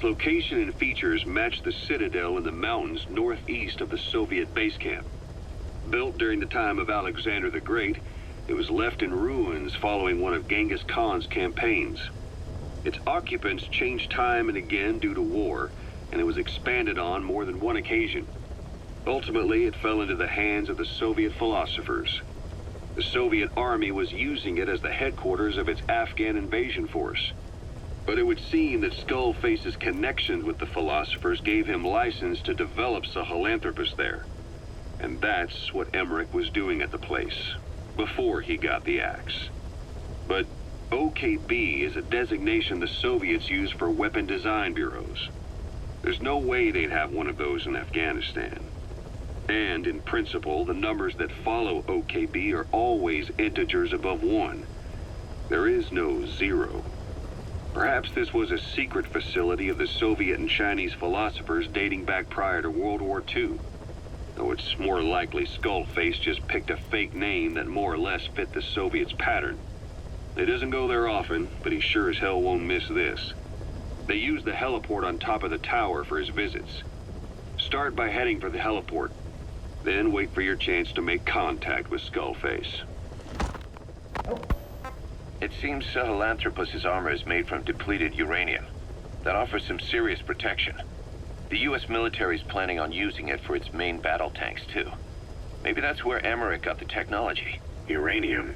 Its location and features match the citadel in the mountains northeast of the Soviet base camp. Built during the time of Alexander the Great, it was left in ruins following one of Genghis Khan's campaigns. Its occupants changed time and again due to war, and it was expanded on more than one occasion. Ultimately, it fell into the hands of the Soviet philosophers. The Soviet army was using it as the headquarters of its Afghan invasion force. But it would seem that Skullface's connections with the philosophers gave him license to develop Sahelanthropus there. And that's what Emmerich was doing at the place, before he got the axe. But OKB is a designation the Soviets use for weapon design bureaus. There's no way they'd have one of those in Afghanistan. And in principle, the numbers that follow OKB are always integers above 1. There is no 0. Perhaps this was a secret facility of the Soviet and Chinese philosophers dating back prior to World War II. Though it's more likely Skullface just picked a fake name that more or less fit the Soviets' pattern. He doesn't go there often, but he sure as hell won't miss this. They use the heliport on top of the tower for his visits. Start by heading for the heliport. Then wait for your chance to make contact with Skullface. It seems Sahelanthropus's armor is made from depleted uranium. That offers some serious protection. The US military is planning on using it for its main battle tanks, too. Maybe that's where Emmerich got the technology. Uranium?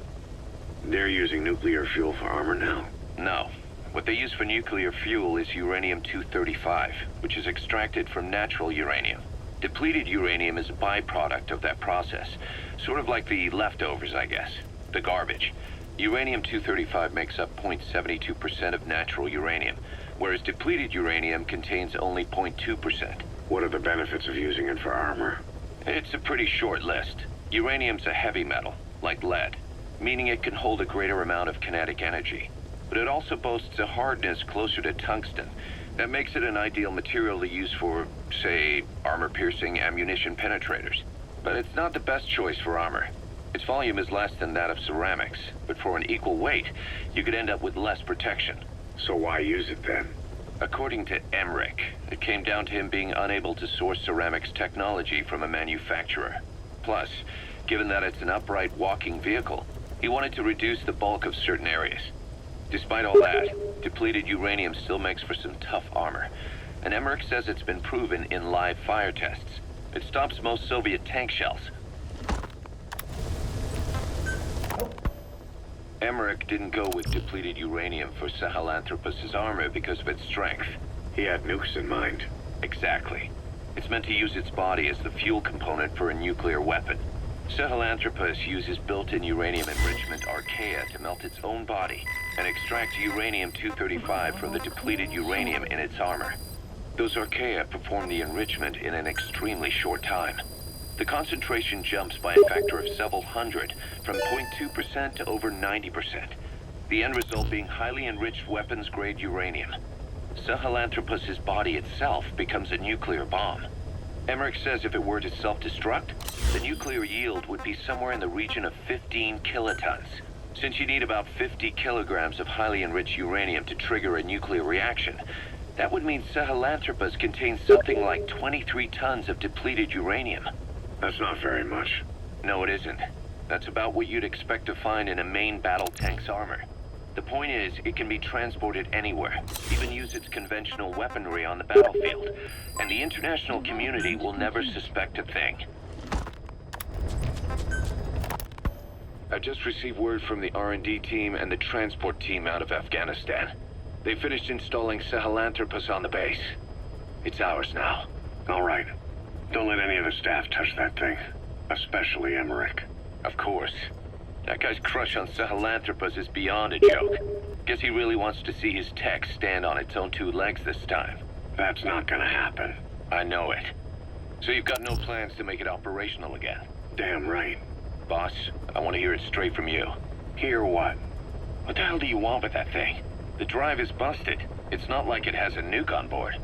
They're using nuclear fuel for armor now? No. What they use for nuclear fuel is uranium-235, which is extracted from natural uranium. Depleted uranium is a byproduct of that process. Sort of like the leftovers, I guess. The garbage. Uranium-235 makes up 0.72% of natural uranium, whereas depleted uranium contains only 0.2%. What are the benefits of using it for armor? It's a pretty short list. Uranium's a heavy metal, like lead, meaning it can hold a greater amount of kinetic energy. But it also boasts a hardness closer to tungsten. That makes it an ideal material to use for, say, armor-piercing ammunition penetrators. But it's not the best choice for armor. Its volume is less than that of ceramics, but for an equal weight, you could end up with less protection. So why use it then? According to Emmerich, it came down to him being unable to source ceramics technology from a manufacturer. Plus, given that it's an upright walking vehicle, he wanted to reduce the bulk of certain areas. Despite all that, depleted uranium still makes for some tough armor, and Emmerich says it's been proven in live fire tests. It stops most Soviet tank shells. Emmerich didn't go with depleted uranium for Sahelanthropus's armor because of its strength. He had nukes in mind. Exactly. It's meant to use its body as the fuel component for a nuclear weapon. Sahelanthropus uses built-in uranium enrichment archaea to melt its own body and extract uranium-235 from the depleted uranium in its armor. Those archaea perform the enrichment in an extremely short time. The concentration jumps by a factor of several hundred, from 0.2% to over 90%. The end result being highly enriched weapons-grade uranium. Sahelanthropus's body itself becomes a nuclear bomb. Emmerich says if it were to self-destruct, the nuclear yield would be somewhere in the region of 15 kilotons. Since you need about 50 kilograms of highly enriched uranium to trigger a nuclear reaction, that would mean Sahelanthropus contains something like 23 tons of depleted uranium. That's not very much. No, it isn't. That's about what you'd expect to find in a main battle tank's armor. The point is, it can be transported anywhere, even use its conventional weaponry on the battlefield, and the international community will never suspect a thing. I just received word from the R&D team and the transport team out of Afghanistan. They finished installing Sahelanthropus on the base. It's ours now. All right. Don't let any of the staff touch that thing. Especially Emmerich. Of course. That guy's crush on Sahelanthropus is beyond a joke. Guess he really wants to see his tech stand on its own 2 legs this time. That's not gonna happen. I know it. So you've got no plans to make it operational again? Damn right. Boss, I want to hear it straight from you. Hear what? What the hell do you want with that thing? The drive is busted. It's not like it has a nuke on board.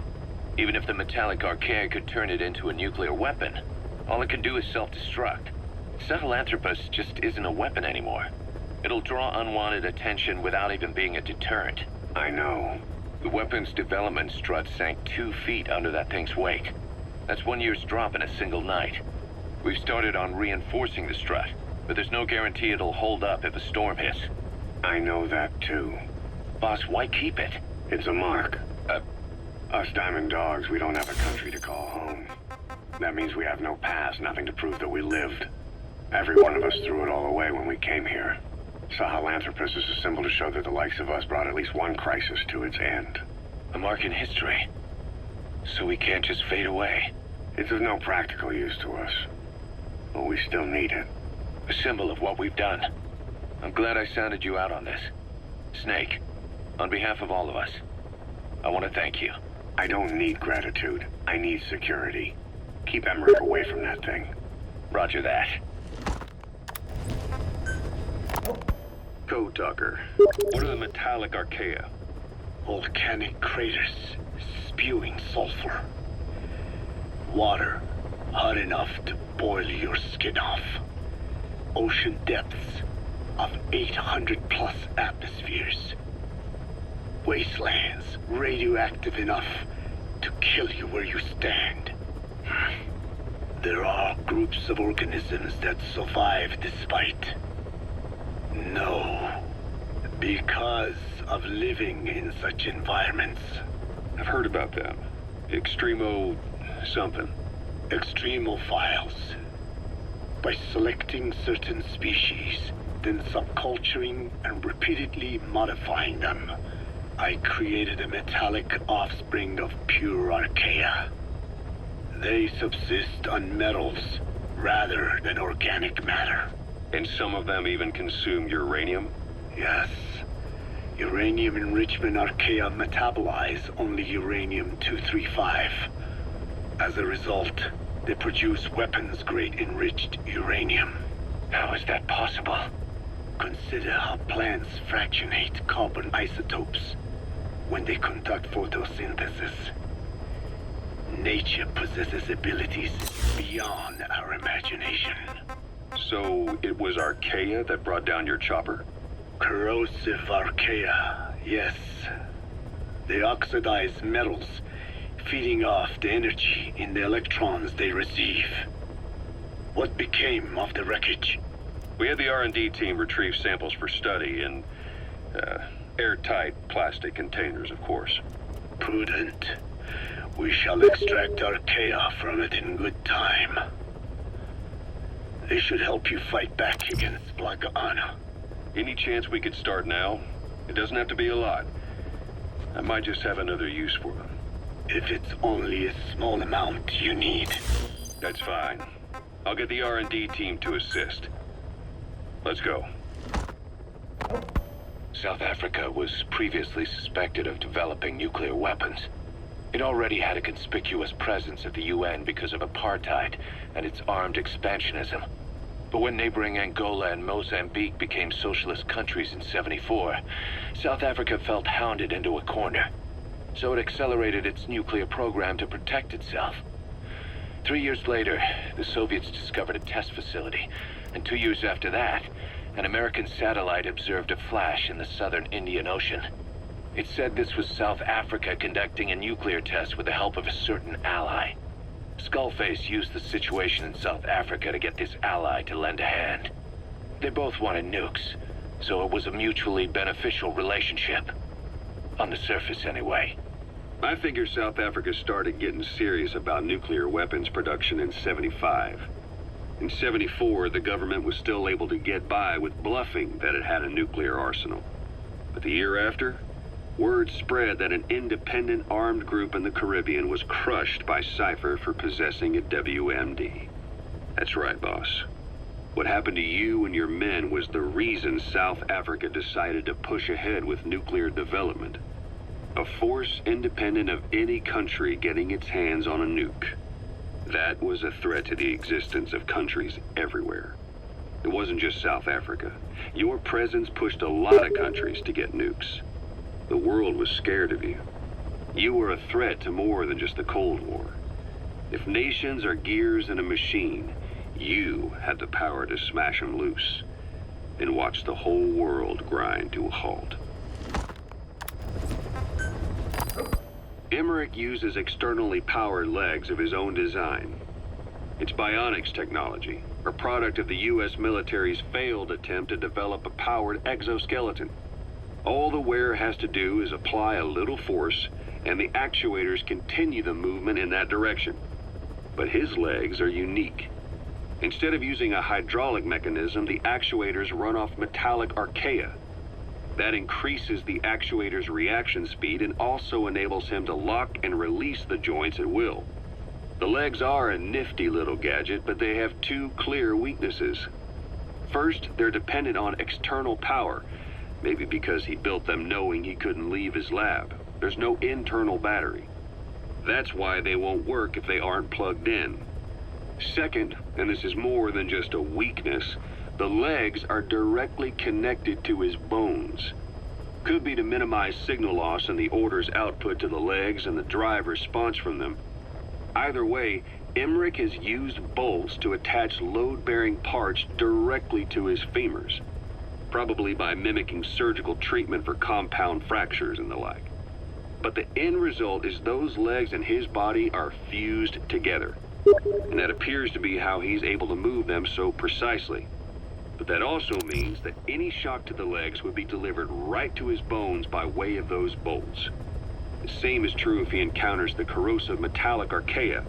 Even if the metallic archaea could turn it into a nuclear weapon, all it can do is self-destruct. Sahelanthropus just isn't a weapon anymore. It'll draw unwanted attention without even being a deterrent. I know. The weapons development strut sank 2 feet under that thing's weight. That's 1 year's drop in a single night. We've started on reinforcing the strut, but there's no guarantee it'll hold up if a storm hits. I know that too. Boss, why keep it? It's a mark. Us Diamond Dogs, we don't have a country to call home. That means we have no past, nothing to prove that we lived. Every one of us threw it all away when we came here. Sahelanthropus is a symbol to show that the likes of us brought at least one crisis to its end. A mark in history. So we can't just fade away. It's of no practical use to us. But we still need it. A symbol of what we've done. I'm glad I sounded you out on this. Snake, on behalf of all of us, I want to thank you. I don't need gratitude. I need security. Keep Emmerich away from that thing. Roger that. Code Talker, what are the metallic archaea? Volcanic craters spewing sulfur. Water hot enough to boil your skin off. Ocean depths of 800 plus atmospheres. Wastelands radioactive enough to kill you where you stand. There are groups of organisms that survive despite. No, because of living in such environments. I've heard about them. Extremo something. Extremophiles. By selecting certain species, then subculturing and repeatedly modifying them, I created a metallic offspring of pure archaea. They subsist on metals rather than organic matter. And some of them even consume uranium? Yes. Uranium enrichment archaea metabolize only uranium-235. As a result, they produce weapons-grade enriched uranium. How is that possible? Consider how plants fractionate carbon isotopes when they conduct photosynthesis. Nature possesses abilities beyond our imagination. So it was archaea that brought down your chopper? Corrosive archaea, yes. They oxidize metals, feeding off the energy in the electrons they receive. What became of the wreckage? We had the R&D team retrieve samples for study in airtight plastic containers, of course. Prudent. We shall extract archaea from it in good time. They should help you fight back against Blagana. Any chance we could start now? It doesn't have to be a lot. I might just have another use for them. If it's only a small amount you need. That's fine. I'll get the R&D team to assist. Let's go. South Africa was previously suspected of developing nuclear weapons. It already had a conspicuous presence at the UN because of apartheid and its armed expansionism. But when neighboring Angola and Mozambique became socialist countries in '74, South Africa felt hounded into a corner. So it accelerated its nuclear program to protect itself. 3 years later, the Soviets discovered a test facility, and 2 years after that, an American satellite observed a flash in the southern Indian Ocean. It said this was South Africa conducting a nuclear test with the help of a certain ally. Skullface used the situation in South Africa to get this ally to lend a hand. They both wanted nukes, so it was a mutually beneficial relationship. On the surface, anyway. I figure South Africa started getting serious about nuclear weapons production in '75. In '74, the government was still able to get by with bluffing that it had a nuclear arsenal. But the year after, word spread that an independent armed group in the Caribbean was crushed by Cypher for possessing a WMD. That's right, boss. What happened to you and your men was the reason South Africa decided to push ahead with nuclear development. A force independent of any country getting its hands on a nuke. That was a threat to the existence of countries everywhere. It wasn't just South Africa. Your presence pushed a lot of countries to get nukes. The world was scared of you. You were a threat to more than just the Cold War. If nations are gears in a machine, you had the power to smash them loose and watch the whole world grind to a halt. Emmerich uses externally powered legs of his own design. It's bionics technology, a product of the U.S. military's failed attempt to develop a powered exoskeleton. All the wearer has to do is apply a little force, and the actuators continue the movement in that direction. But his legs are unique. Instead of using a hydraulic mechanism, the actuators run off metallic archaea. That increases the actuator's reaction speed and also enables him to lock and release the joints at will. The legs are a nifty little gadget, but they have two clear weaknesses. First, they're dependent on external power, maybe because he built them knowing he couldn't leave his lab. There's no internal battery. That's why they won't work if they aren't plugged in. Second, and this is more than just a weakness, the legs are directly connected to his bones. Could be to minimize signal loss and the order's output to the legs and the drive response from them. Either way, Emmerich has used bolts to attach load-bearing parts directly to his femurs, probably by mimicking surgical treatment for compound fractures and the like. But the end result is those legs and his body are fused together, and that appears to be how he's able to move them so precisely. But that also means that any shock to the legs would be delivered right to his bones by way of those bolts. The same is true if he encounters the corrosive metallic archaea.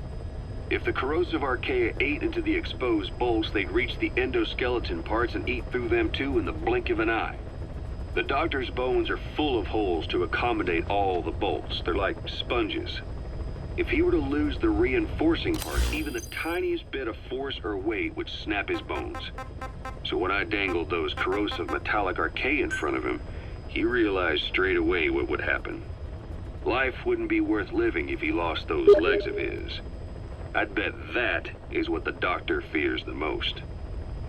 If the corrosive archaea ate into the exposed bolts, they'd reach the endoskeleton parts and eat through them too in the blink of an eye. The doctor's bones are full of holes to accommodate all the bolts. They're like sponges. If he were to lose the reinforcing part, even the tiniest bit of force or weight would snap his bones. So when I dangled those corrosive metallic archaea in front of him, he realized straight away what would happen. Life wouldn't be worth living if he lost those legs of his. I'd bet that is what the doctor fears the most.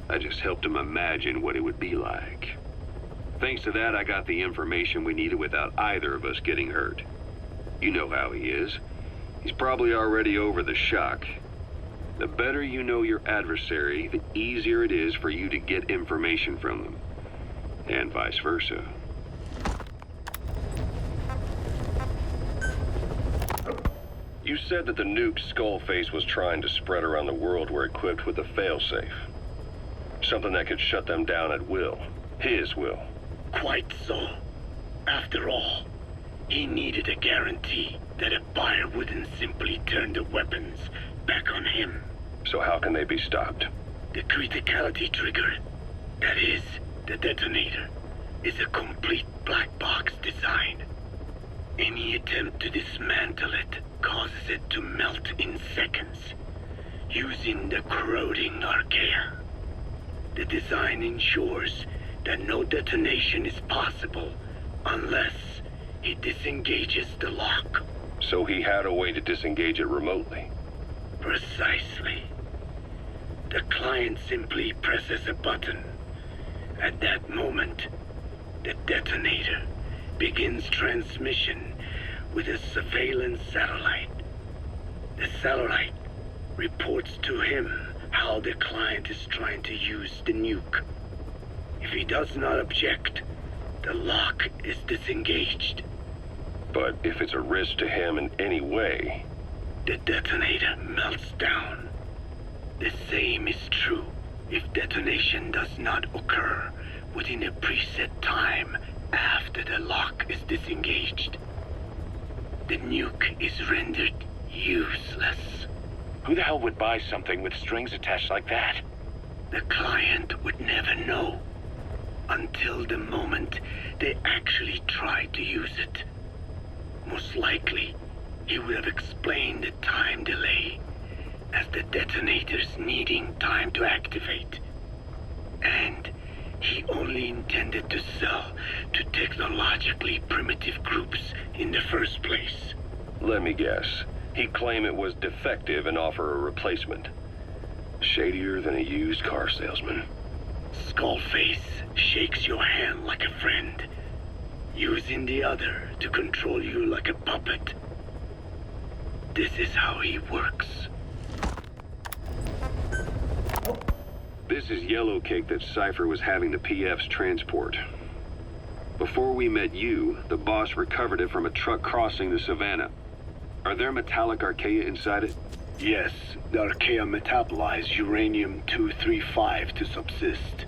I just helped him imagine what it would be like. Thanks to that, I got the information we needed without either of us getting hurt. You know how he is. He's probably already over the shock. The better you know your adversary, the easier it is for you to get information from them. And vice versa. You said that the nuke Skullface was trying to spread around the world were equipped with a failsafe. Something that could shut them down at will. His will. Quite so. After all, he needed a guarantee that a buyer wouldn't simply turn the weapons back on him. So how can they be stopped? The criticality trigger, that is, the detonator, is a complete black box design. Any attempt to dismantle it causes it to melt in seconds, using the corroding archaea. The design ensures that no detonation is possible unless he disengages the lock. So he had a way to disengage it remotely. Precisely. The client simply presses a button. At that moment, the detonator begins transmission with a surveillance satellite. The satellite reports to him how the client is trying to use the nuke. If he does not object, the lock is disengaged. But if it's a risk to him in any way... The detonator melts down. The same is true if detonation does not occur within a preset time after the lock is disengaged. The nuke is rendered useless. Who the hell would buy something with strings attached like that? The client would never know until the moment they actually try to use it. Most likely, he would have explained the time delay as the detonators needing time to activate. And he only intended to sell to technologically primitive groups in the first place. Let me guess. He'd claim it was defective and offer a replacement. Shadier than a used car salesman. Skullface shakes your hand like a friend, using the other to control you like a puppet. This is how he works. This is yellow cake that Cypher was having the PFs transport. Before we met you, the boss recovered it from a truck crossing the savannah. Are there metallic archaea inside it? Yes, the archaea metabolize uranium-235 to subsist.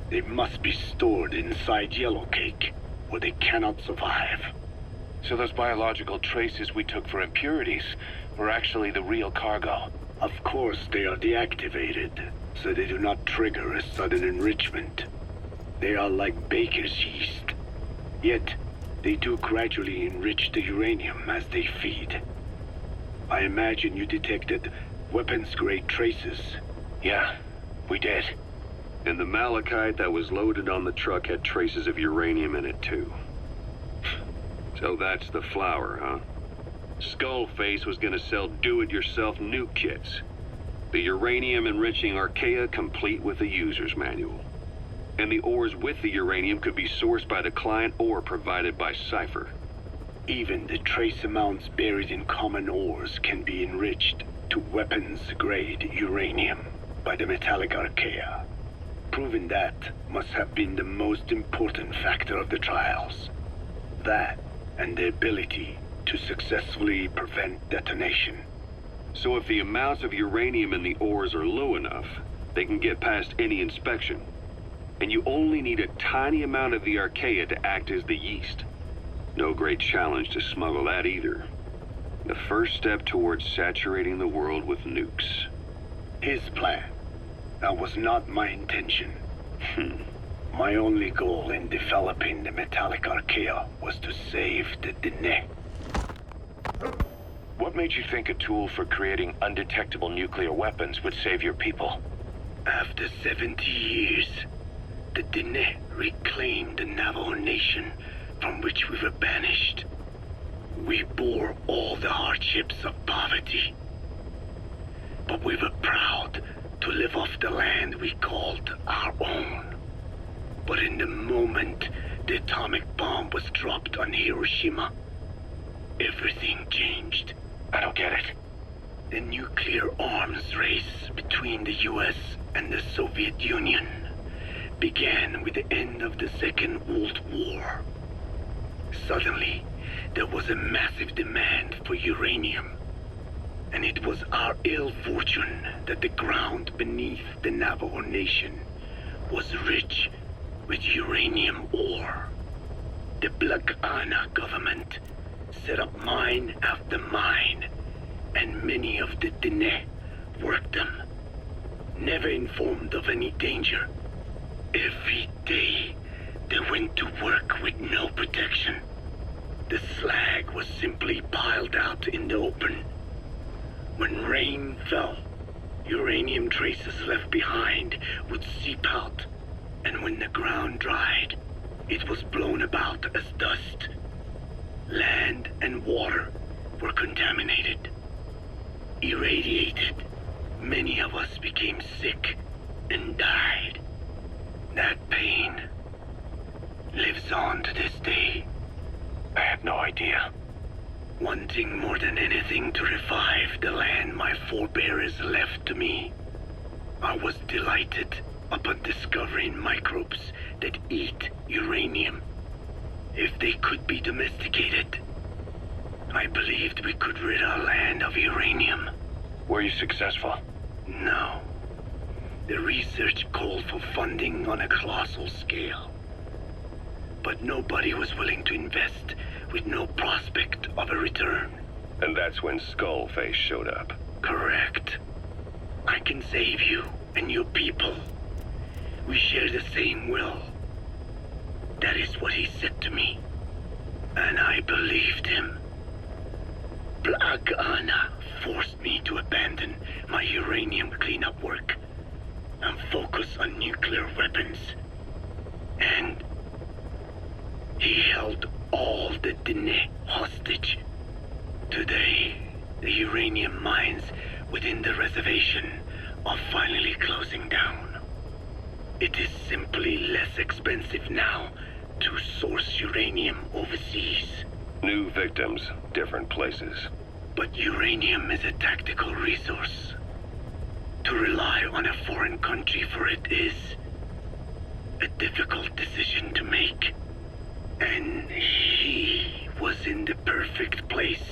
They must be stored inside yellow cake, or they cannot survive. So those biological traces we took for impurities were actually the real cargo. Of course, they are deactivated, so they do not trigger a sudden enrichment. They are like baker's yeast. Yet, they do gradually enrich the uranium as they feed. I imagine you detected weapons-grade traces. Yeah, we did. And the malachite that was loaded on the truck had traces of uranium in it, too. So that's the flower, huh? Skullface was gonna sell do-it-yourself nuke kits. The uranium-enriching archaea complete with a user's manual. And the ores with the uranium could be sourced by the client or provided by Cypher. Even the trace amounts buried in common ores can be enriched to weapons-grade uranium by the metallic archaea. Proving that must have been the most important factor of the trials. That and the ability to successfully prevent detonation. So if the amounts of uranium in the ores are low enough, they can get past any inspection. And you only need a tiny amount of the archaea to act as the yeast. No great challenge to smuggle that either. The first step towards saturating the world with nukes. His plan. That was not my intention. My only goal in developing the metallic archaea was to save the Dene. What made you think a tool for creating undetectable nuclear weapons would save your people? After 70 years, the Dene reclaimed the Navajo nation from which we were banished. We bore all the hardships of poverty. But we were proud to live off the land we called our own. But in the moment the atomic bomb was dropped on Hiroshima, everything changed. I don't get it. The nuclear arms race between the US and the Soviet Union began with the end of the Second World War. Suddenly, there was a massive demand for uranium. And it was our ill fortune that the ground beneath the Navajo Nation was rich with uranium ore. The Black Ana government set up mine after mine, and many of the Dene worked them, never informed of any danger. Every day, they went to work with no protection. The slag was simply piled out in the open. When rain fell, uranium traces left behind would seep out, and when the ground dried, it was blown about as dust. Land and water were contaminated, irradiated. Many of us became sick and died. That pain lives on to this day. I had no idea. Wanting more than anything to revive the land my forebears left to me, I was delighted upon discovering microbes that eat uranium. If they could be domesticated, I believed we could rid our land of uranium. Were you successful? No. The research called for funding on a colossal scale. But nobody was willing to invest with no prospect of a return. And that's when Skullface showed up. Correct. I can save you and your people. We share the same will. That is what he said to me. And I believed him. Black Ana forced me to abandon my uranium cleanup work and focus on nuclear weapons. And he held all the Dene hostage. Today, the uranium mines within the reservation are finally closing down. It is simply less expensive now to source uranium overseas. New victims, different places. But uranium is a tactical resource. To rely on a foreign country for it is a difficult decision to make. And he was in the perfect place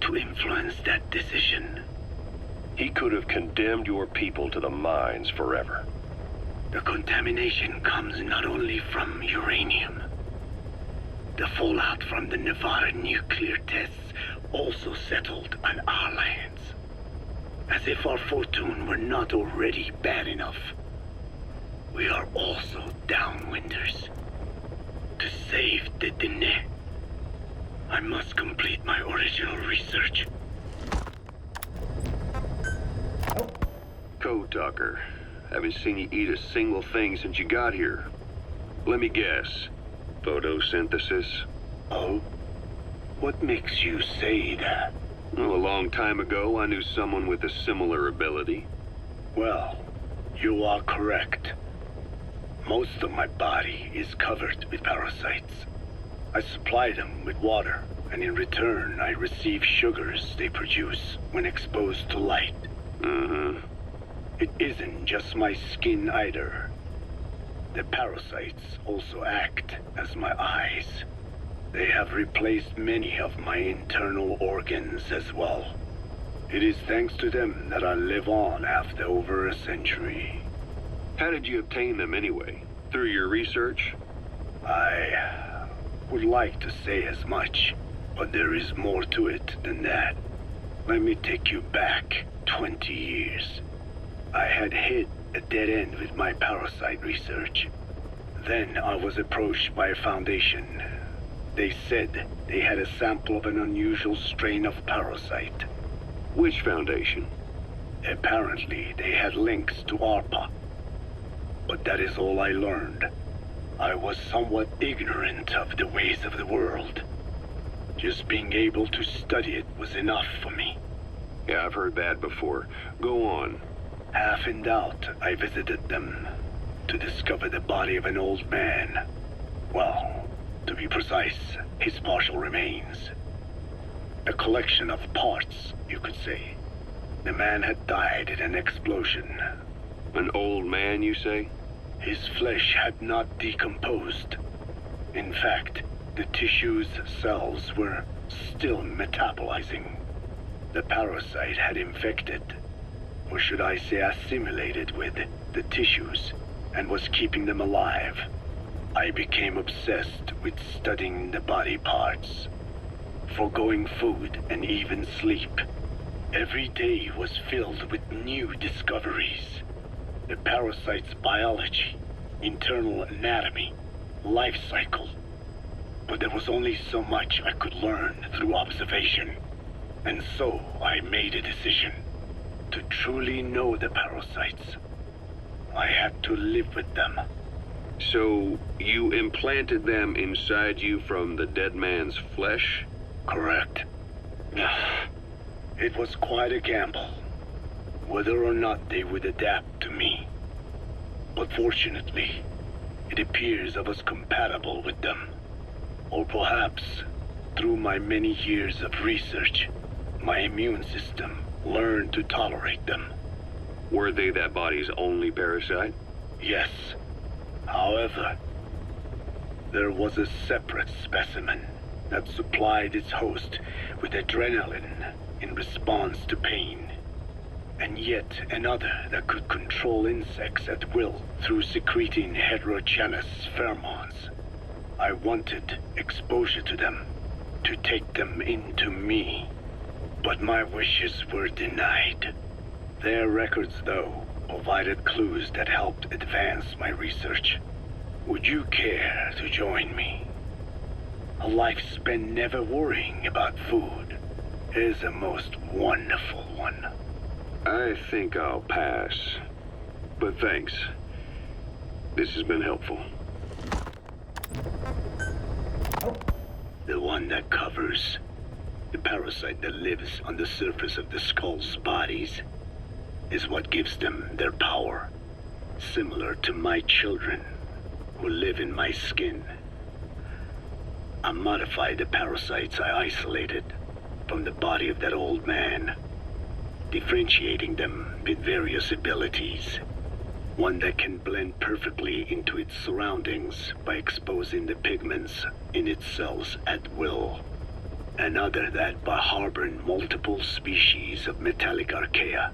to influence that decision. He could have condemned your people to the mines forever. The contamination comes not only from uranium. The fallout from the Nevada nuclear tests also settled on our lands. As if our fortune were not already bad enough. We are also downwinders. To save the Dene, I must complete my original research. Code Talker. Haven't seen you eat a single thing since you got here. Let me guess. Photosynthesis? Oh? What makes you say that? Well, a long time ago, I knew someone with a similar ability. Well, you are correct. Most of my body is covered with parasites. I supply them with water, and in return, I receive sugars they produce when exposed to light. It isn't just my skin either. The parasites also act as my eyes. They have replaced many of my internal organs as well. It is thanks to them that I live on after over a century. How did you obtain them anyway? Through your research? I would like to say as much, but there is more to it than that. Let me take you back 20 years. I had hit a dead end with my parasite research. Then I was approached by a foundation. They said they had a sample of an unusual strain of parasite. Which foundation? Apparently, they had links to ARPA. But that is all I learned. I was somewhat ignorant of the ways of the world. Just being able to study it was enough for me. Yeah, I've heard that before. Go on. Half in doubt, I visited them to discover the body of an old man. Well, to be precise, his partial remains. A collection of parts, you could say. The man had died in an explosion. An old man, you say? His flesh had not decomposed. In fact, the tissue's cells were still metabolizing. The parasite had infected, or should I say assimilated with, the tissues, and was keeping them alive. I became obsessed with studying the body parts, foregoing food and even sleep. Every day was filled with new discoveries. The parasite's biology, internal anatomy, life cycle. But there was only so much I could learn through observation. And so I made a decision. To truly know the parasites, I had to live with them. So, you implanted them inside you from the dead man's flesh? Correct. It was quite a gamble, whether or not they would adapt to me. But fortunately, it appears I was compatible with them. Or perhaps, through my many years of research, my immune system learned to tolerate them. Were they that body's only parasite? Yes. However, there was a separate specimen that supplied its host with adrenaline in response to pain, and yet another that could control insects at will through secreting heterogeneous pheromones. I wanted exposure to them, to take them into me, but my wishes were denied. Their records, though, provided clues that helped advance my research. Would you care to join me? A life spent never worrying about food is a most wonderful one. I think I'll pass. But thanks. This has been helpful. The one that covers the parasite that lives on the surface of the skull's bodies is what gives them their power, similar to my children who live in my skin. I modified the parasites I isolated from the body of that old man, differentiating them with various abilities. One that can blend perfectly into its surroundings by exposing the pigments in its cells at will. Another that, by harboring multiple species of metallic archaea,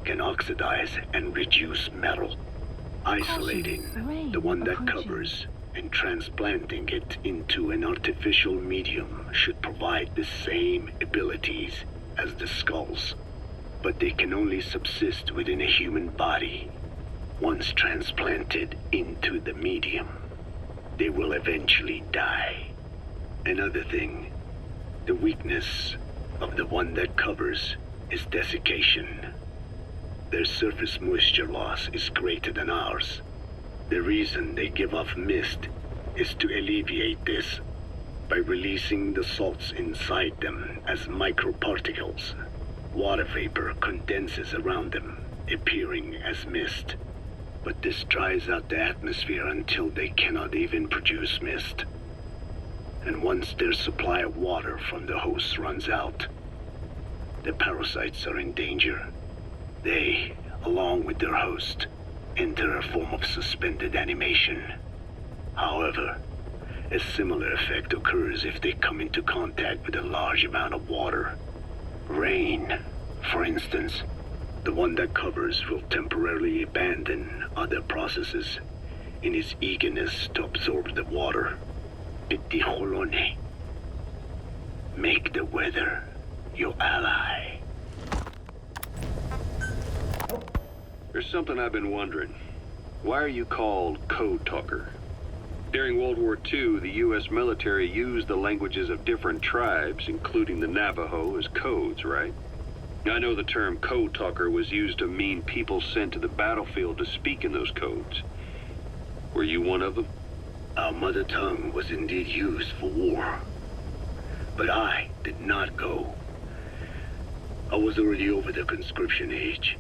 can oxidize and reduce metal, isolating the one that covers and transplanting it into an artificial medium should provide the same abilities as the skulls, but they can only subsist within a human body. Once transplanted into the medium, they will eventually die. Another thing, the weakness of the one that covers is desiccation. Their surface moisture loss is greater than ours. The reason they give off mist is to alleviate this by releasing the salts inside them as microparticles. Water vapor condenses around them, appearing as mist. But this dries out the atmosphere until they cannot even produce mist. And once their supply of water from the host runs out, the parasites are in danger. They, along with their host, enter a form of suspended animation. However, a similar effect occurs if they come into contact with a large amount of water. Rain, for instance. The one that covers will temporarily abandon other processes in his eagerness to absorb the water. Pitijolone. Make the weather your ally. There's something I've been wondering. Why are you called Code Talker? During World War II, the U.S. military used the languages of different tribes, including the Navajo, as codes, right? I know the term Code Talker was used to mean people sent to the battlefield to speak in those codes. Were you one of them? Our mother tongue was indeed used for war, but I did not go. I was already over the conscription age.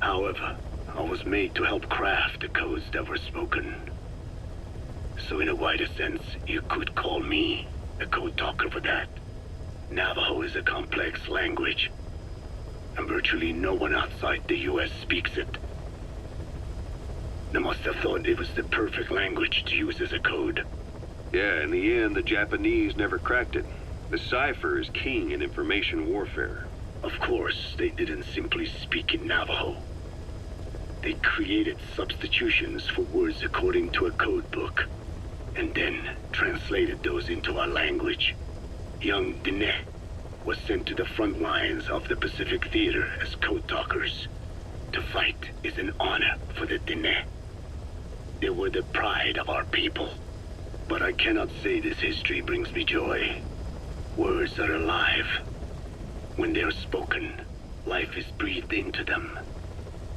However, I was made to help craft the codes that were spoken. So in a wider sense, you could call me a code talker for that. Navajo is a complex language, and virtually no one outside the U.S. speaks it. They must have thought it was the perfect language to use as a code. Yeah, in the end, the Japanese never cracked it. The cipher is king in information warfare. Of course, they didn't simply speak in Navajo. They created substitutions for words according to a code book, and then translated those into our language. Young Diné was sent to the front lines of the Pacific Theater as code talkers. To fight is an honor for the Diné. They were the pride of our people. But I cannot say this history brings me joy. Words are alive. When they are spoken, life is breathed into them.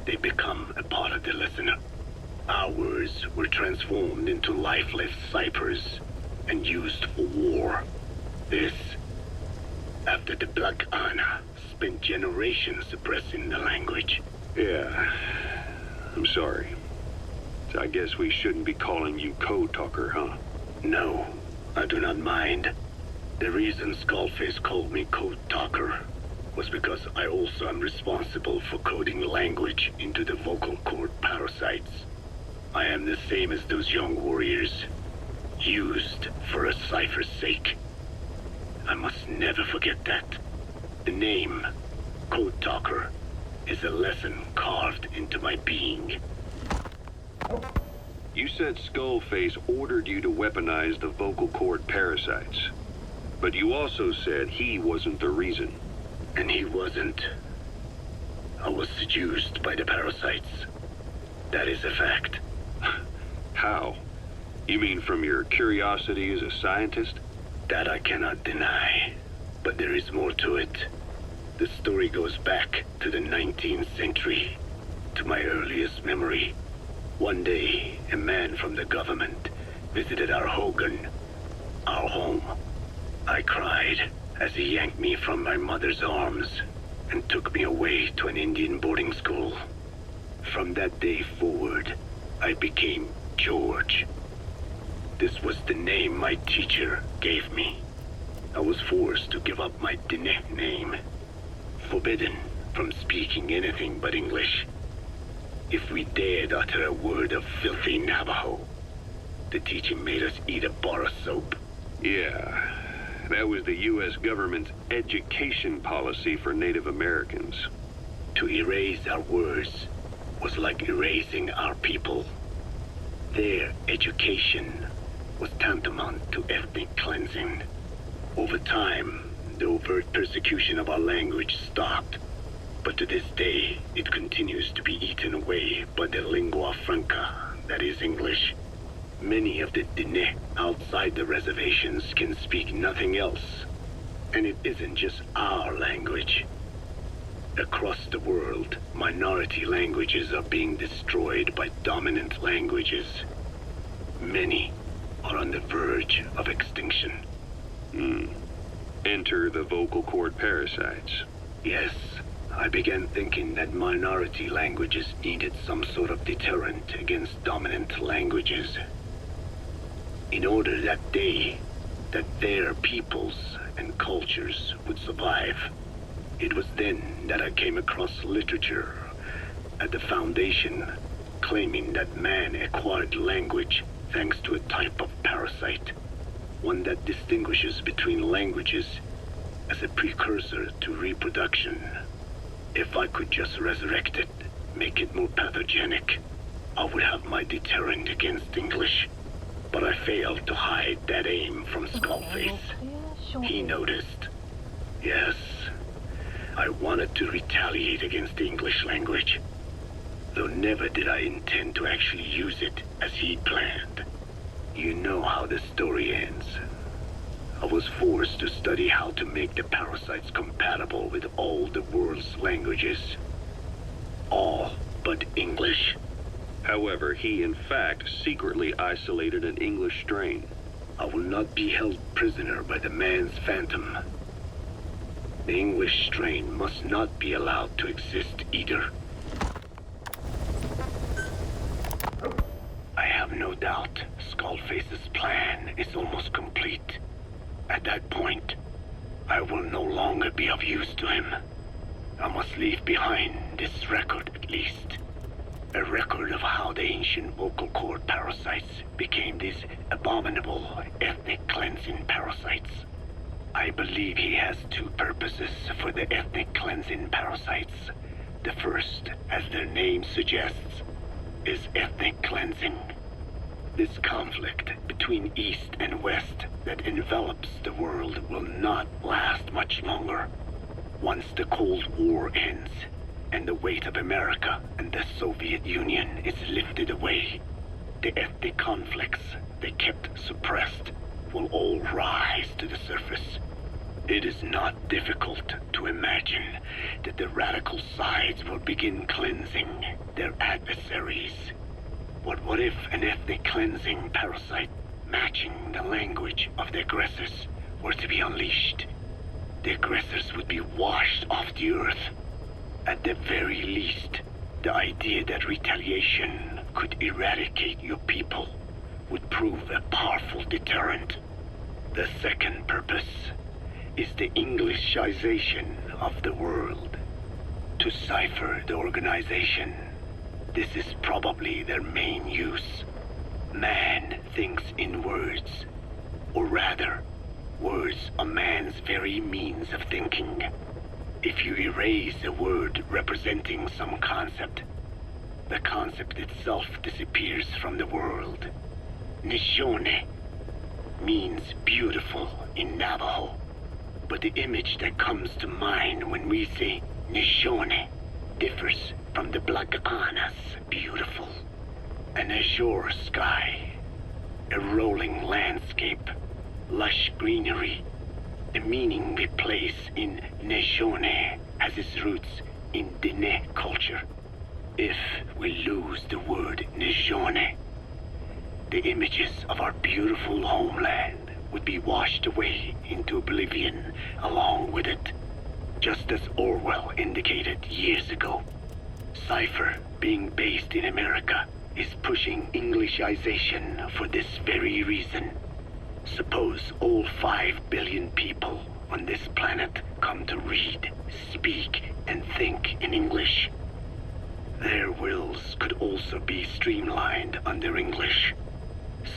They become a part of the listener. Our words were transformed into lifeless ciphers and used for war. This, after the Black Ana spent generations suppressing the language. Yeah, I'm sorry. So I guess we shouldn't be calling you Code Talker, huh? No, I do not mind. The reason Skullface called me Code Talker was because I also am responsible for coding language into the vocal cord parasites. I am the same as those young warriors, used for a cipher's sake. I must never forget that. The name, Code Talker, is a lesson carved into my being. You said Skullface ordered you to weaponize the vocal cord parasites. But you also said he wasn't the reason. And he wasn't. I was seduced by the parasites. That is a fact. How? You mean from your curiosity as a scientist? That I cannot deny. But there is more to it. The story goes back to the 19th century, to my earliest memory. One day, a man from the government visited our Hogan, our home. I cried as he yanked me from my mother's arms and took me away to an Indian boarding school. From that day forward, I became George. This was the name my teacher gave me. I was forced to give up my Diné name, forbidden from speaking anything but English. If we dared utter a word of filthy Navajo, the teacher made us eat a bar of soap. Yeah. That was the U.S. government's education policy for Native Americans. To erase our words was like erasing our people. Their education was tantamount to ethnic cleansing. Over time, the overt persecution of our language stopped. But to this day, it continues to be eaten away by the lingua franca, that is English. Many of the Diné outside the reservations can speak nothing else. And it isn't just our language. Across the world, minority languages are being destroyed by dominant languages. Many are on the verge of extinction. Enter the vocal cord parasites. Yes, I began thinking that minority languages needed some sort of deterrent against dominant languages. In order that their peoples and cultures would survive. It was then that I came across literature at the Foundation claiming that man acquired language thanks to a type of parasite, one that distinguishes between languages as a precursor to reproduction. If I could just resurrect it, make it more pathogenic, I would have my deterrent against English. But I failed to hide that aim from Skullface. He noticed. Yes, I wanted to retaliate against the English language, though never did I intend to actually use it as he'd planned. You know how the story ends. I was forced to study how to make the parasites compatible with all the world's languages. All but English. However, he in fact secretly isolated an English strain. I will not be held prisoner by the man's phantom. The English strain must not be allowed to exist either. I have no doubt Skullface's plan is almost complete. At that point, I will no longer be of use to him. I must leave behind this record at least. A record of how the ancient vocal cord parasites became these abominable ethnic cleansing parasites. I believe he has two purposes for the ethnic cleansing parasites. The first, as their name suggests, is ethnic cleansing. This conflict between East and West that envelops the world will not last much longer. Once the Cold War ends, and the weight of America and the Soviet Union is lifted away, the ethnic conflicts they kept suppressed will all rise to the surface. It is not difficult to imagine that the radical sides will begin cleansing their adversaries. But what if an ethnic cleansing parasite matching the language of the aggressors were to be unleashed? The aggressors would be washed off the earth. At the very least, the idea that retaliation could eradicate your people would prove a powerful deterrent. The second purpose is the Englishization of the world. To cipher the organization, this is probably their main use. Man thinks in words, or rather, words are man's very means of thinking. If you erase a word representing some concept, the concept itself disappears from the world. Nishone means beautiful in Navajo, but the image that comes to mind when we say Nishone differs from the Blagana's beautiful. An azure sky, a rolling landscape, lush greenery. The meaning we place in Nishone has its roots in Diné culture. If we lose the word Nishone, the images of our beautiful homeland would be washed away into oblivion along with it, just as Orwell indicated years ago. Cipher, being based in America, is pushing Englishization for this very reason. Suppose all 5 billion people on this planet come to read, speak, and think in English. Their wills could also be streamlined under English.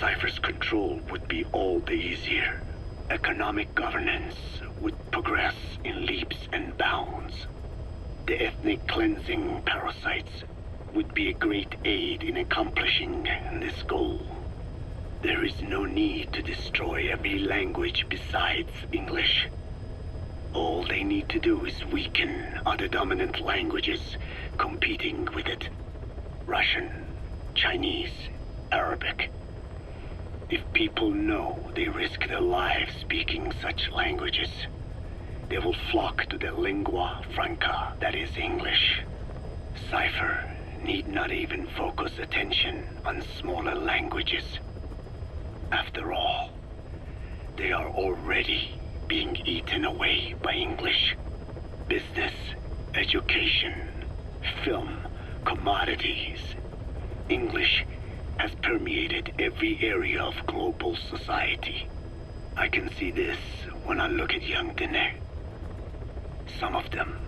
Cipher's control would be all the easier. Economic governance would progress in leaps and bounds. The ethnic cleansing parasites would be a great aid in accomplishing this goal. There is no need to destroy every language besides English. All they need to do is weaken other dominant languages competing with it. Russian, Chinese, Arabic. If people know they risk their lives speaking such languages, they will flock to the lingua franca that is English. Cipher need not even focus attention on smaller languages. After all, they are already being eaten away by English. Business, education, film, commodities. English has permeated every area of global society. I can see this when I look at young Dene. Some of them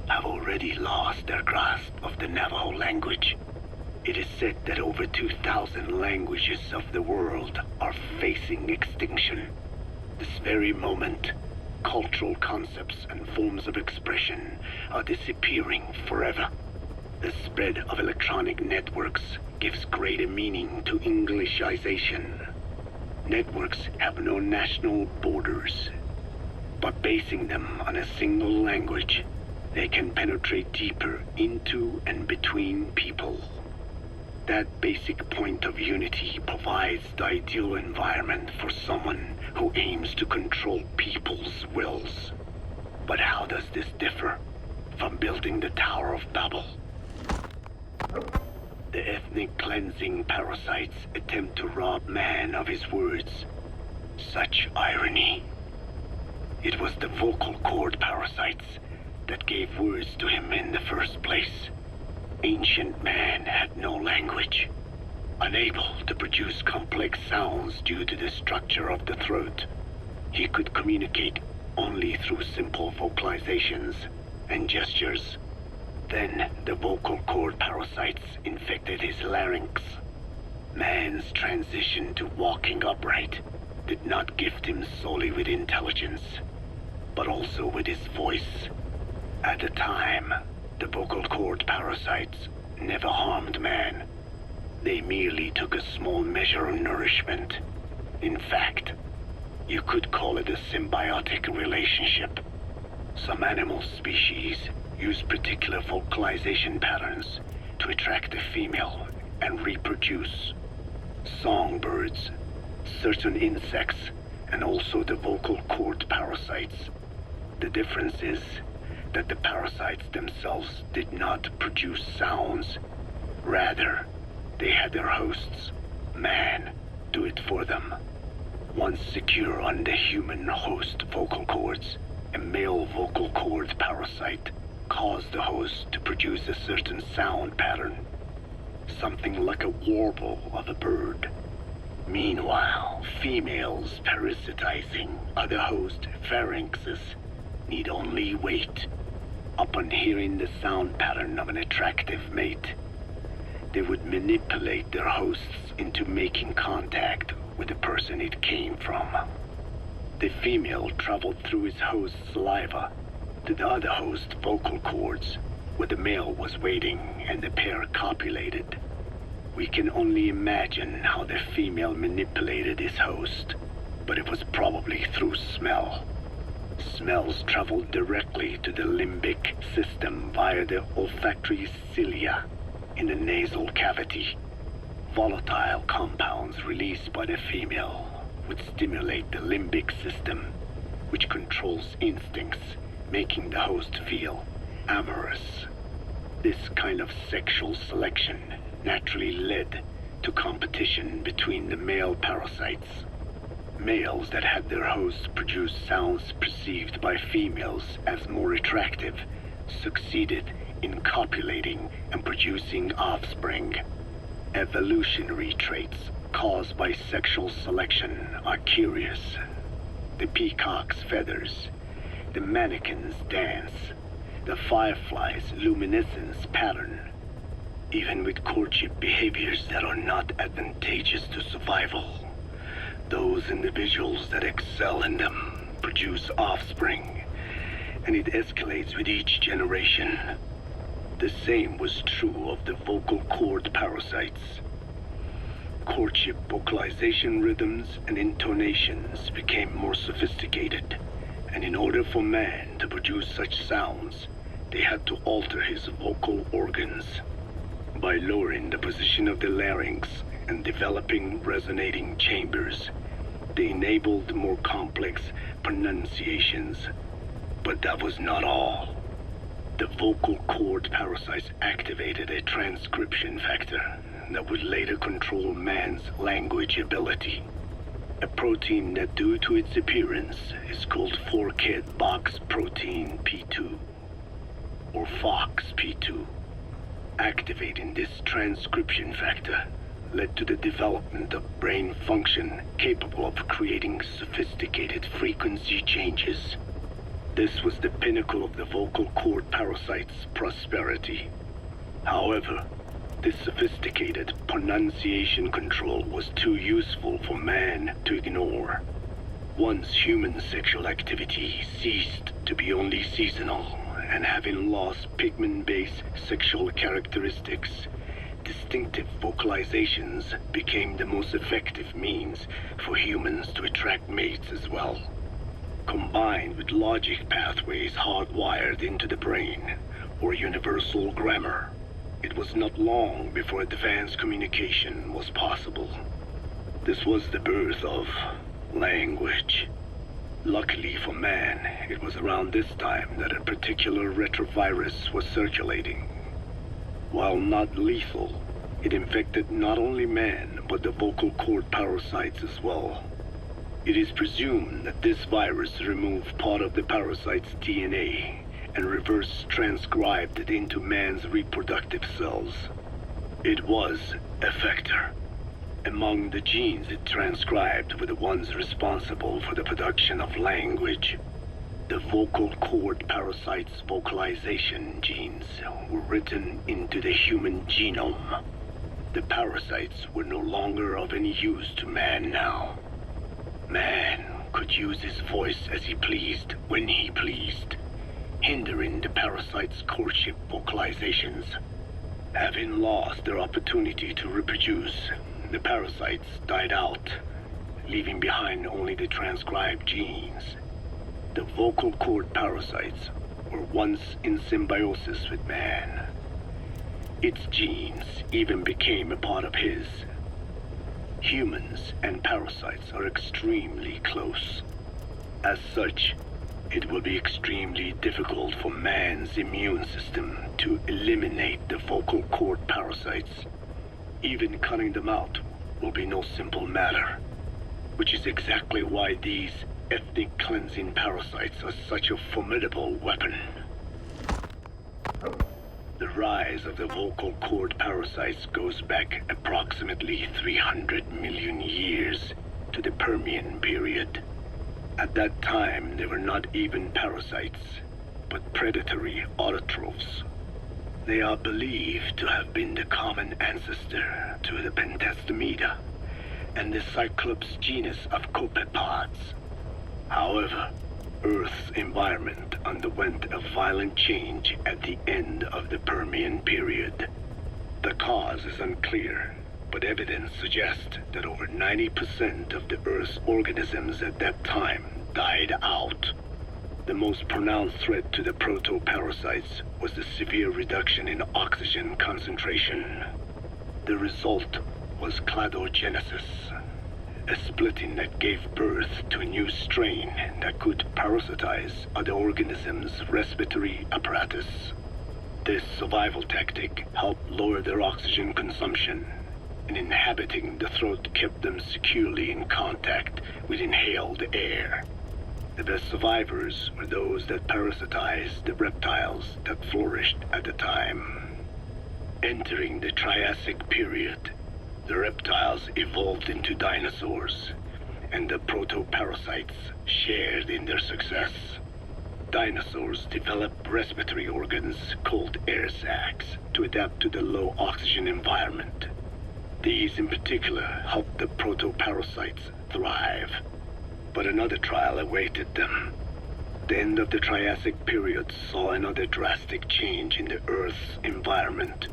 have already lost their grasp of the Navajo language. It is said that over 2,000 languages of the world are facing extinction. This very moment, cultural concepts and forms of expression are disappearing forever. The spread of electronic networks gives greater meaning to Englishization. Networks have no national borders. By basing them on a single language, they can penetrate deeper into and between people. That basic point of unity provides the ideal environment for someone who aims to control people's wills. But how does this differ from building the Tower of Babel? The ethnic cleansing parasites attempt to rob man of his words. Such irony. It was the vocal cord parasites that gave words to him in the first place. Ancient man had no language. Unable to produce complex sounds due to the structure of the throat, he could communicate only through simple vocalizations and gestures. Then the vocal cord parasites infected his larynx. Man's transition to walking upright did not gift him solely with intelligence, but also with his voice. At the time, the vocal cord parasites never harmed man. They merely took a small measure of nourishment. In fact, you could call it a symbiotic relationship. Some animal species use particular vocalization patterns to attract a female and reproduce. Songbirds, certain insects, and also the vocal cord parasites. The difference is that the parasites themselves did not produce sounds. Rather, they had their hosts, man, do it for them. Once secure on the human host vocal cords, a male vocal cord parasite caused the host to produce a certain sound pattern, something like a warble of a bird. Meanwhile, females parasitizing other host pharynxes need only wait. Upon hearing the sound pattern of an attractive mate, they would manipulate their hosts into making contact with the person it came from. The female traveled through his host's saliva to the other host's vocal cords, where the male was waiting and the pair copulated. We can only imagine how the female manipulated his host, but it was probably through smell. Smells traveled directly to the limbic system via the olfactory cilia in the nasal cavity. Volatile compounds released by the female would stimulate the limbic system, which controls instincts, making the host feel amorous. This kind of sexual selection naturally led to competition between the male parasites. Males that had their hosts produce sounds perceived by females as more attractive succeeded in copulating and producing offspring. Evolutionary traits caused by sexual selection are curious. The peacock's feathers, the mannequin's dance, the firefly's luminescence pattern. Even with courtship behaviors that are not advantageous to survival, Those individuals that excel in them produce offspring, and it escalates with each generation. The same was true of the vocal cord parasites. Courtship vocalization rhythms and intonations became more sophisticated, and in order for man to produce such sounds, they had to alter his vocal organs. By lowering the position of the larynx and developing resonating chambers, they enabled more complex pronunciations. But that was not all. The vocal cord parasites activated a transcription factor that would later control man's language ability. A protein that, due to its appearance, is called forkhead box protein P2, or FOXP2. Activating this transcription factor led to the development of brain function capable of creating sophisticated frequency changes. This was the pinnacle of the vocal cord parasite's prosperity. However, this sophisticated pronunciation control was too useful for man to ignore. Once human sexual activity ceased to be only seasonal, and having lost pigment-based sexual characteristics, distinctive vocalizations became the most effective means for humans to attract mates as well. Combined with logic pathways hardwired into the brain, or universal grammar, it was not long before advanced communication was possible. This was the birth of language. Luckily for man, it was around this time that a particular retrovirus was circulating. While not lethal, it infected not only man, but the vocal cord parasites as well. It is presumed that this virus removed part of the parasite's DNA and reverse transcribed it into man's reproductive cells. It was a vector. Among the genes it transcribed were the ones responsible for the production of language. The vocal cord parasite's vocalization genes were written into the human genome. The parasites were no longer of any use to man now. Man could use his voice as he pleased, when he pleased, hindering the parasite's courtship vocalizations. Having lost their opportunity to reproduce, the parasites died out, leaving behind only the transcribed genes. The vocal cord parasites were once in symbiosis with man. Its genes even became a part of his. Humans and parasites are extremely close. As such, it will be extremely difficult for man's immune system to eliminate the vocal cord parasites. Even cutting them out will be no simple matter, which is exactly why these ethnic cleansing parasites are such a formidable weapon. The rise of the vocal cord parasites goes back approximately 300 million years to the Permian period. At that time, they were not even parasites, but predatory autotrophs. They are believed to have been the common ancestor to the Pentastomida and the Cyclops genus of copepods. However, Earth's environment underwent a violent change at the end of the Permian period. The cause is unclear, but evidence suggests that over 90% of the Earth's organisms at that time died out. The most pronounced threat to the proto-parasites was the severe reduction in oxygen concentration. The result was cladogenesis, a splitting that gave birth to a new strain that could parasitize other organisms' respiratory apparatus. This survival tactic helped lower their oxygen consumption, and inhabiting the throat kept them securely in contact with inhaled air. The best survivors were those that parasitized the reptiles that flourished at the time. Entering the Triassic period, the reptiles evolved into dinosaurs, and the proto-parasites shared in their success. Dinosaurs developed respiratory organs called air sacs to adapt to the low oxygen environment. These in particular helped the proto-parasites thrive. But another trial awaited them. The end of the Triassic period saw another drastic change in the Earth's environment.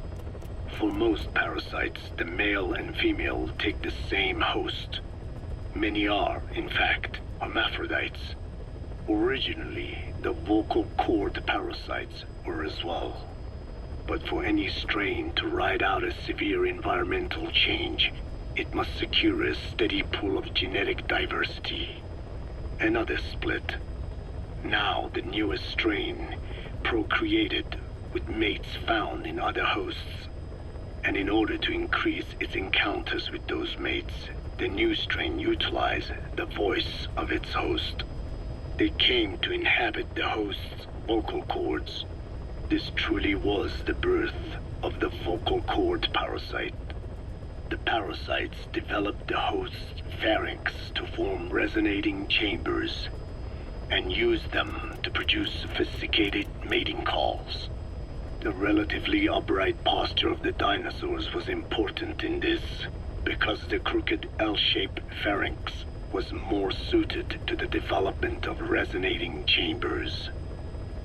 For most parasites, the male and female take the same host. Many are, in fact, hermaphrodites. Originally, the vocal cord parasites were as well. But for any strain to ride out a severe environmental change, it must secure a steady pool of genetic diversity. Another split. Now the newest strain procreated with mates found in other hosts. And in order to increase its encounters with those mates, the new strain utilized the voice of its host. They came to inhabit the host's vocal cords. This truly was the birth of the vocal cord parasite. The parasites developed the host's pharynx to form resonating chambers and used them to produce sophisticated mating calls. The relatively upright posture of the dinosaurs was important in this, because the crooked L-shaped pharynx was more suited to the development of resonating chambers.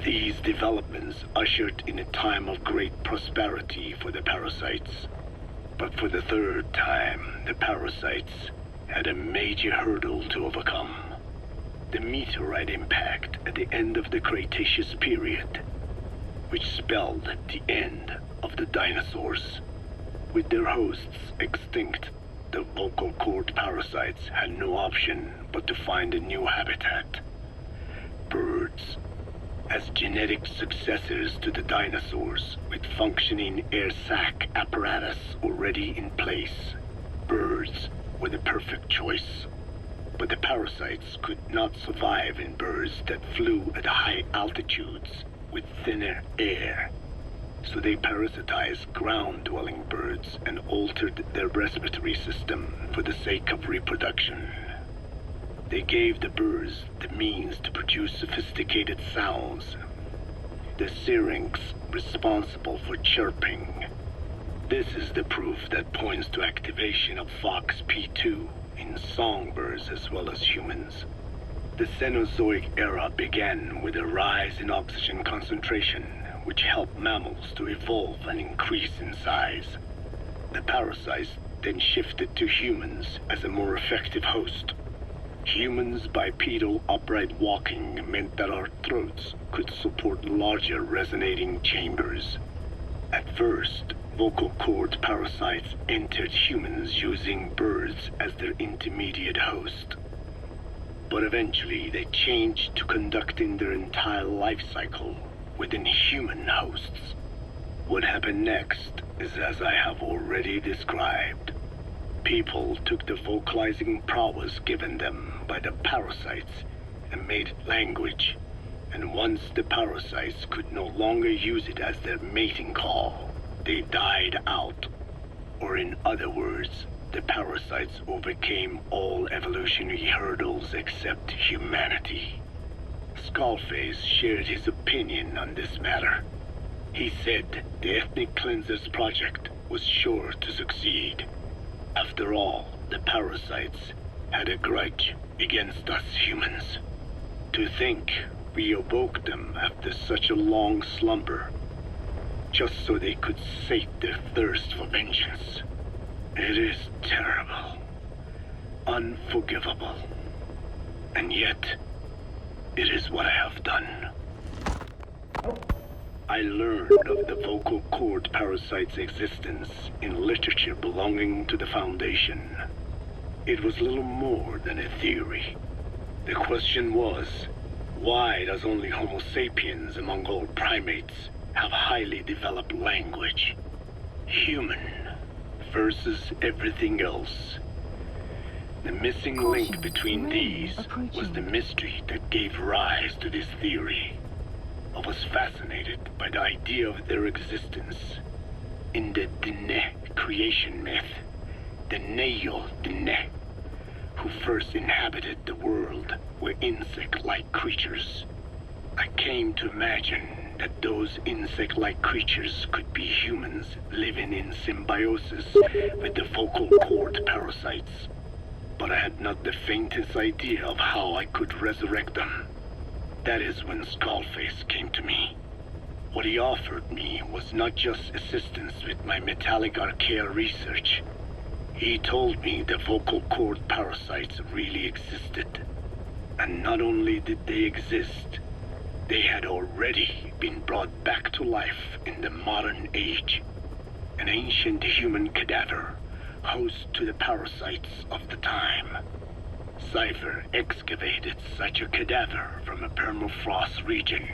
These developments ushered in a time of great prosperity for the parasites. But for the third time, the parasites had a major hurdle to overcome. The meteorite impact at the end of the Cretaceous period, which spelled the end of the dinosaurs. With their hosts extinct, the vocal cord parasites had no option but to find a new habitat. Birds. As genetic successors to the dinosaurs, with functioning air sac apparatus already in place, birds were the perfect choice. But the parasites could not survive in birds that flew at high altitudes with thinner air. So they parasitized ground-dwelling birds and altered their respiratory system for the sake of reproduction. They gave the birds the means to produce sophisticated sounds. The syrinx responsible for chirping. This is the proof that points to activation of FOXP2 in songbirds as well as humans. The Cenozoic era began with a rise in oxygen concentration, which helped mammals to evolve and increase in size. The parasites then shifted to humans as a more effective host. Humans' bipedal upright walking meant that our throats could support larger resonating chambers. At first, vocal cord parasites entered humans using birds as their intermediate host. But eventually they changed to conducting their entire life cycle within human hosts. What happened next is as I have already described. People took the vocalizing prowess given them by the parasites and made it language. And once the parasites could no longer use it as their mating call, they died out. Or in other words, the parasites overcame all evolutionary hurdles except humanity. Skullface shared his opinion on this matter. He said the Ethnic Cleansers Project was sure to succeed. After all, the parasites had a grudge against us humans. To think we awoke them after such a long slumber, just so they could sate their thirst for vengeance. It is terrible, unforgivable, and yet, it is what I have done. I learned of the vocal cord parasite's existence in literature belonging to the Foundation. It was little more than a theory. The question was, why does only Homo sapiens among all primates have highly developed language? Human versus everything else. The missing link between these was the mystery that gave rise to this theory. I was fascinated by the idea of their existence. In the Dene creation myth, the Neo Dene, who first inhabited the world, were insect-like creatures. I came to imagine that those insect-like creatures could be humans living in symbiosis with the vocal cord parasites. But I had not the faintest idea of how I could resurrect them. That is when Skullface came to me. What he offered me was not just assistance with my metallic archaea research. He told me the vocal cord parasites really existed. And not only did they exist, they had already been brought back to life in the modern age. An ancient human cadaver, host to the parasites of the time. Cypher excavated such a cadaver from a permafrost region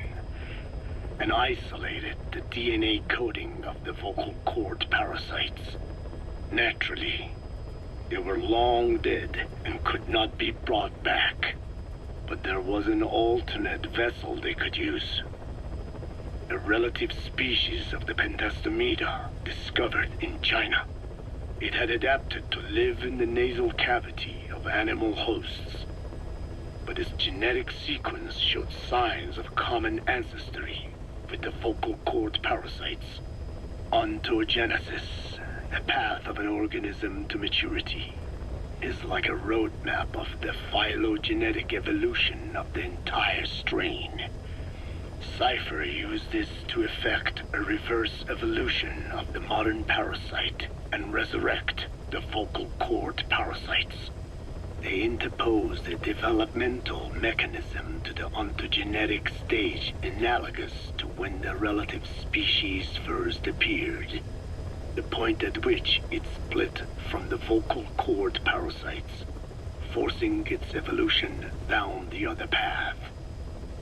and isolated the DNA coding of the vocal cord parasites. Naturally, they were long dead and could not be brought back. But there was an alternate vessel they could use. A relative species of the Pentastomida discovered in China. It had adapted to live in the nasal cavity of animal hosts. But its genetic sequence showed signs of common ancestry with the vocal cord parasites. Ontogenesis, a path of an organism to maturity, is like a roadmap of the phylogenetic evolution of the entire strain. Cypher used this to effect a reverse evolution of the modern parasite and resurrect the vocal cord parasites. They interposed a developmental mechanism to the ontogenetic stage analogous to when the relative species first appeared. The point at which it split from the vocal cord parasites, forcing its evolution down the other path,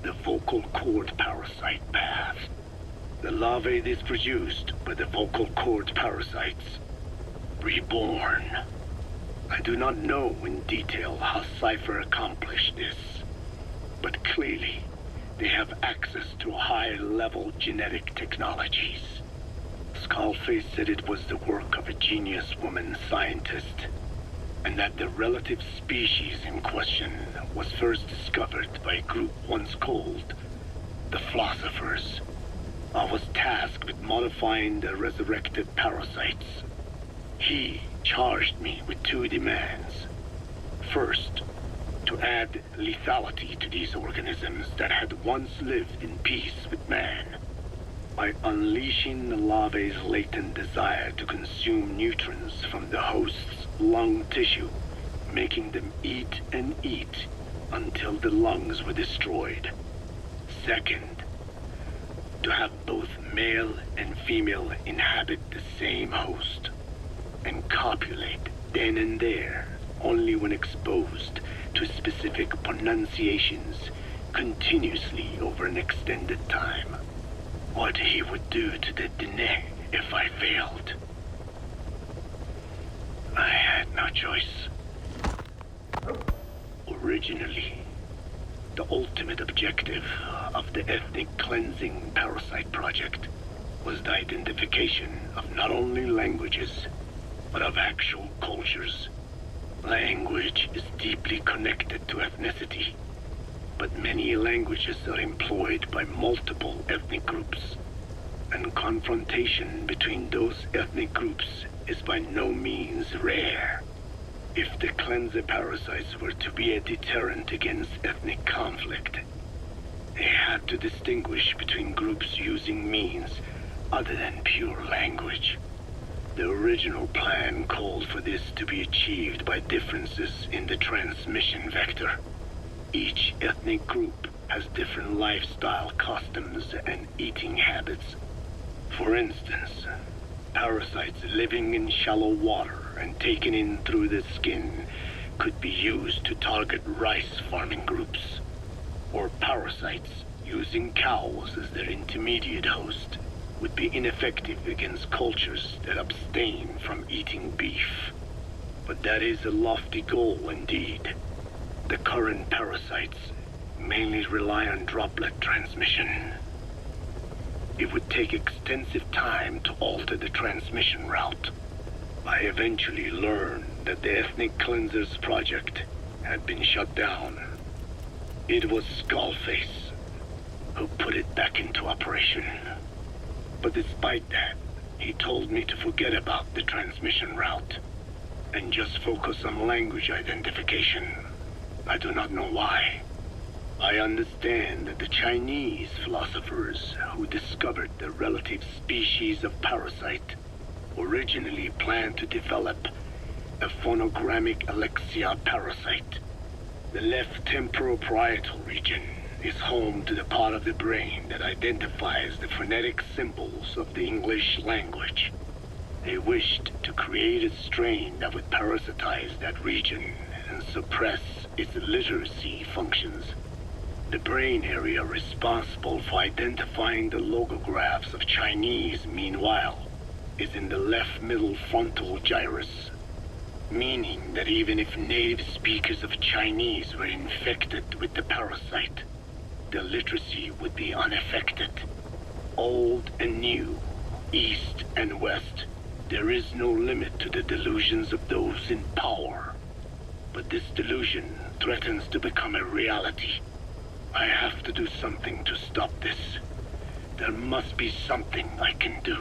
the vocal cord parasite path. The larvae this produced by the vocal cord parasites, reborn. I do not know in detail how Cypher accomplished this, but clearly they have access to high-level genetic technologies. Skullface said it was the work of a genius woman scientist, and that the relative species in question was first discovered by a group once called the Philosophers. I was tasked with modifying the resurrected parasites. He charged me with 2 demands. First, to add lethality to these organisms that had once lived in peace with man, by unleashing the larvae's latent desire to consume nutrients from the host's lung tissue, making them eat and eat until the lungs were destroyed. Second, to have both male and female inhabit the same host and copulate then and there only when exposed to specific pronunciations continuously over an extended time. What he would do to the Dene if I failed. I had no choice. Originally, the ultimate objective of the ethnic cleansing parasite project was the identification of not only languages, but of actual cultures. Language is deeply connected to ethnicity, but many languages are employed by multiple ethnic groups, and confrontation between those ethnic groups is by no means rare. If the cleanser parasites were to be a deterrent against ethnic conflict, they had to distinguish between groups using means other than pure language. The original plan called for this to be achieved by differences in the transmission vector. Each ethnic group has different lifestyle customs and eating habits. For instance, parasites living in shallow water and taken in through the skin could be used to target rice farming groups, or parasites using cows as their intermediate host would be ineffective against cultures that abstain from eating beef. But that is a lofty goal indeed. The current parasites mainly rely on droplet transmission. It would take extensive time to alter the transmission route. I eventually learned that the Ethnic Cleansers project had been shut down. It was Skullface, who put it back into operation. But despite that, he told me to forget about the transmission route and just focus on language identification. I do not know why. I understand that the Chinese philosophers who discovered the relative species of parasite originally planned to develop a phonogrammic Alexia parasite. The left temporal parietal region is home to the part of the brain that identifies the phonetic symbols of the English language. They wished to create a strain that would parasitize that region and suppress its literacy functions. The brain area responsible for identifying the logographs of Chinese, meanwhile, is in the left middle frontal gyrus, meaning that even if native speakers of Chinese were infected with the parasite, their literacy would be unaffected. Old and new, east and west, there is no limit to the delusions of those in power. But this delusion threatens to become a reality. I have to do something to stop this. There must be something I can do.